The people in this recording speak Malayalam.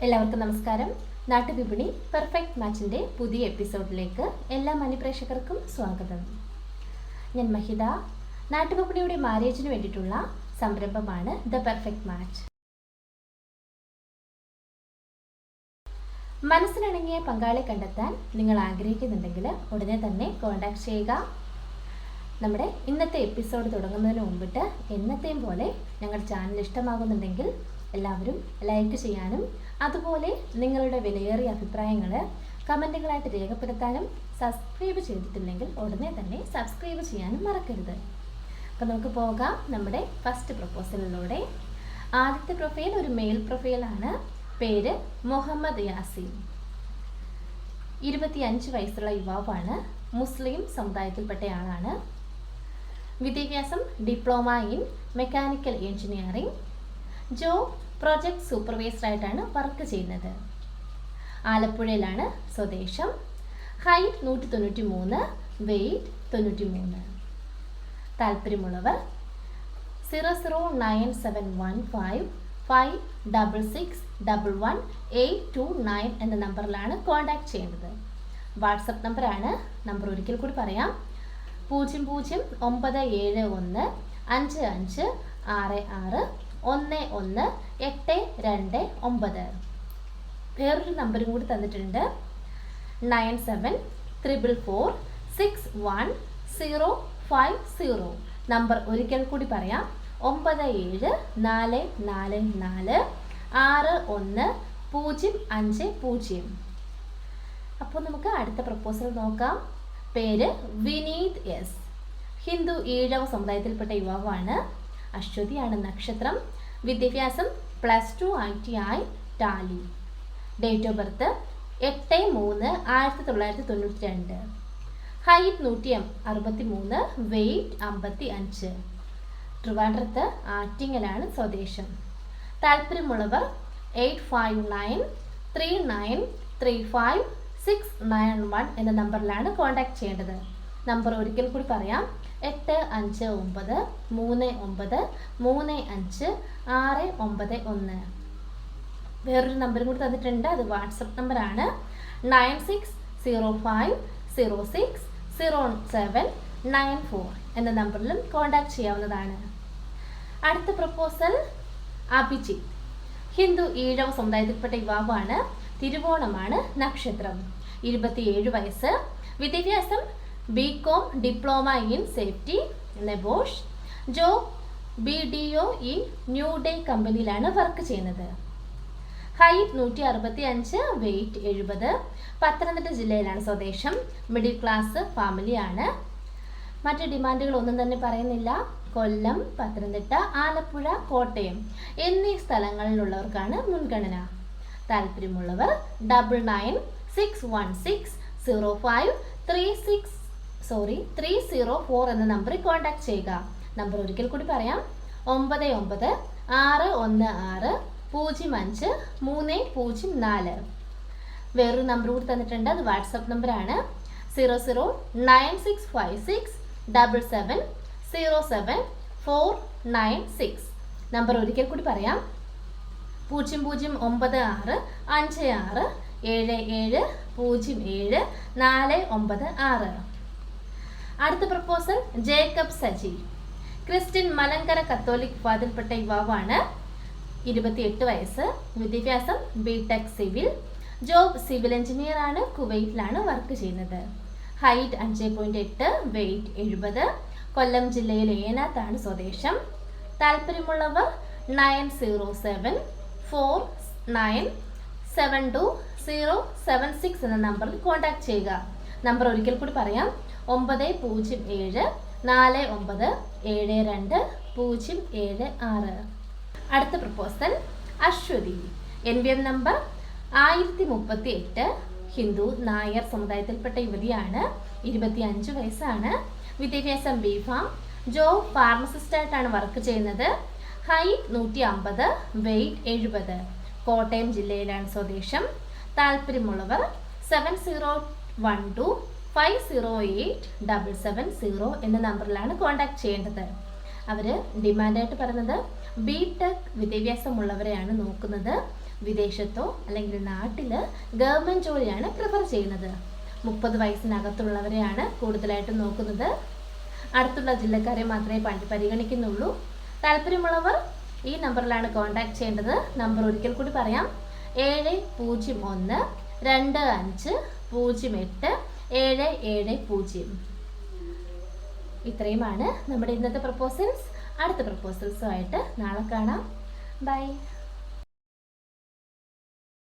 എല്ലാവർക്കും നമസ്കാരം. നാട്ടുവിപണി പെർഫെക്റ്റ് മാച്ചിൻ്റെ പുതിയ എപ്പിസോഡിലേക്ക് എല്ലാ മാന്യപ്രേക്ഷകർക്കും സ്വാഗതം. ഞാൻ മഹിത. നാട്ടുവിപണിയുടെ മാരേജിന് വേണ്ടിയിട്ടുള്ള സംരംഭമാണ് ദ പെർഫെക്റ്റ് മാച്ച്. മനസ്സിനിണങ്ങിയ പങ്കാളിയെ കണ്ടെത്താൻ നിങ്ങൾ ആഗ്രഹിക്കുന്നുണ്ടെങ്കിൽ ഉടനെ തന്നെ കോൺടാക്ട് ചെയ്യുക. നമ്മുടെ ഇന്നത്തെ എപ്പിസോഡ് തുടങ്ങുന്നതിന് മുമ്പിട്ട് എന്നത്തെയും പോലെ ഞങ്ങളുടെ ചാനൽ ഇഷ്ടമാകുന്നുണ്ടെങ്കിൽ എല്ലാവരും ലൈക്ക് ചെയ്യാനും അതുപോലെ നിങ്ങളുടെ വിലയേറിയ അഭിപ്രായങ്ങൾ കമൻറ്റുകളായിട്ട് രേഖപ്പെടുത്താനും സബ്സ്ക്രൈബ് ചെയ്തിട്ടില്ലെങ്കിൽ ഉടനെ തന്നെ സബ്സ്ക്രൈബ് ചെയ്യാനും മറക്കരുത്. അപ്പോൾ നമുക്ക് പോകാം നമ്മുടെ ഫസ്റ്റ് പ്രൊപ്പോസലിലൂടെ. ആദ്യത്തെ പ്രൊഫൈൽ ഒരു മെയിൽ പ്രൊഫൈലാണ്. പേര് മുഹമ്മദ് യാസീൻ. 25 വയസ്സുള്ള യുവാവാണ്. മുസ്ലിം സമുദായത്തിൽപ്പെട്ടയാളാണ്. വിദ്യാഭ്യാസം diploma in mechanical engineering. Job project സൂപ്പർവൈസറായിട്ടാണ് വർക്ക് ചെയ്യുന്നത്. ആലപ്പുഴയിലാണ് സ്വദേശം. Height 193, weight 93. താല്പര്യമുള്ളവർ 009715566111829 എന്ന നമ്പറിലാണ് കോൺടാക്ട് ചെയ്യേണ്ടത്. വാട്സപ്പ് നമ്പറാണ്. നമ്പർ ഒരിക്കൽ കൂടി പറയാം: 009715561189. വേറൊരു നമ്പറും കൂടി തന്നിട്ടുണ്ട്: 9744461050. നമ്പർ ഒരിക്കൽ കൂടി പറയാം: 9744461050. അപ്പോൾ നമുക്ക് അടുത്ത പ്രപ്പോസൽ നോക്കാം. പേര് വിനീത് എസ്. ഹിന്ദു ഈഴവ സമുദായത്തിൽപ്പെട്ട യുവാവാണ്. അശ്വതിയാണ് നക്ഷത്രം. വിദ്യാഭ്യാസം +2 ITI Tally. Date of birth 8/3/1992. Height 163, weight 55. ട്രിവാൻഡ്രത്ത് ആറ്റിങ്ങലാണ് സ്വദേശം. താല്പര്യമുള്ളവർ 8593935691 എന്ന നമ്പറിലാണ് കോൺടാക്ട് ചെയ്യേണ്ടത്. നമ്പർ ഒരിക്കൽ കൂടി പറയാം: 8593935691. വേറൊരു നമ്പറും കൂടി തന്നിട്ടുണ്ട്. അത് വാട്സപ്പ് നമ്പറാണ്. 9605060794 എന്ന നമ്പറിലും കോൺടാക്ട് ചെയ്യാവുന്നതാണ്. അടുത്ത പ്രപ്പോസൽ അഭിജിത്ത്. ഹിന്ദു ഈഴവ സമുദായത്തിൽപ്പെട്ട യുവാവാണ്. തിരുവോണമാണ് നക്ഷത്രം. 27 വയസ്സ്. വിദ്യാഭ്യാസം BCom diploma in safety NEBOSH. Job BDO in new day കമ്പനിയിലാണ് വർക്ക് ചെയ്യുന്നത്. Height 165, weight 70. പത്തനംതിട്ട ജില്ലയിലാണ് സ്വദേശം. മിഡിൽ ക്ലാസ് ഫാമിലിയാണ്. മറ്റ് ഡിമാൻഡുകൾ ഒന്നും തന്നെ പറയുന്നില്ല. കൊല്ലം, പത്തനംതിട്ട, ആലപ്പുഴ, കോട്ടയം എന്നീ സ്ഥലങ്ങളിലുള്ളവർക്കാണ് മുൻഗണന. താല്പര്യമുള്ളവർ 9961605304 എന്ന നമ്പറിൽ കോൺടാക്ട് ചെയ്യുക. നമ്പർ ഒരിക്കൽ കൂടി പറയാം: 9961605304. വേറൊരു നമ്പർ കൂടി തന്നിട്ടുണ്ട്. അത് വാട്സപ്പ് നമ്പറാണ്. 0096577070496. നമ്പർ ഒരിക്കൽ കൂടി പറയാം: 00965677074996. അടുത്ത proposal Jacob Saji. Christian Malankara Catholic വിഭാഗത്തിൽപ്പെട്ട യുവാവാണ്. 28 വയസ്സ്. വിദ്യാഭ്യാസം BTech civil. Job civil engineer ആണ്. കുവൈറ്റിലാണ് വർക്ക് ചെയ്യുന്നത്. Height 5.8, weight 70. കൊല്ലം ജില്ലയിലെ ഏനാത്താണ് സ്വദേശം. താല്പര്യമുള്ളവർ 9074972076 എന്ന നമ്പറിൽ കോൺടാക്ട് ചെയ്യുക. നമ്പർ ഒരിക്കൽ കൂടി പറയാം: 9074972076. അടുത്ത proposal Aswathy. NBM number 1038. Hindu Nair സമുദായത്തിൽപ്പെട്ട യുവതിയാണ്. 25 വയസ്സാണ്. വിദ്യാഭ്യാസം BPharm. ജോബ് ഫാർമസിസ്റ്റായിട്ടാണ് വർക്ക് ചെയ്യുന്നത്. Height 150, weight 70. കോട്ടയം ജില്ലയിലാണ് സ്വദേശം. താല്പര്യമുള്ളവർ 7012508770 എന്ന നമ്പറിലാണ് കോൺടാക്ട് ചെയ്യേണ്ടത്. അവർ ഡിമാൻഡായിട്ട് പറയുന്നത് BTech വിദ്യാഭ്യാസമുള്ളവരെയാണ് നോക്കുന്നത്. വിദേശത്തോ അല്ലെങ്കിൽ നാട്ടിൽ ഗവൺമെൻറ് ജോലിയാണ് പ്രിഫർ ചെയ്യുന്നത്. 30 വയസ്സിനകത്തുള്ളവരെയാണ് കൂടുതലായിട്ടും നോക്കുന്നത്. അടുത്തുള്ള ജില്ലക്കാരെ മാത്രമേ പരിഗണിക്കുന്നുള്ളൂ. താല്പര്യമുള്ളവർ ഈ നമ്പറിലാണ് കോൺടാക്ട് ചെയ്യേണ്ടത്. നമ്പർ ഒരിക്കൽ കൂടി പറയാം: 70125087770. ഇത്രയുമാണ് നമ്മുടെ ഇന്നത്തെ പ്രപ്പോസൽസ്. അടുത്ത പ്രപ്പോസൽസുമായിട്ട് നാളെ കാണാം. ബൈ.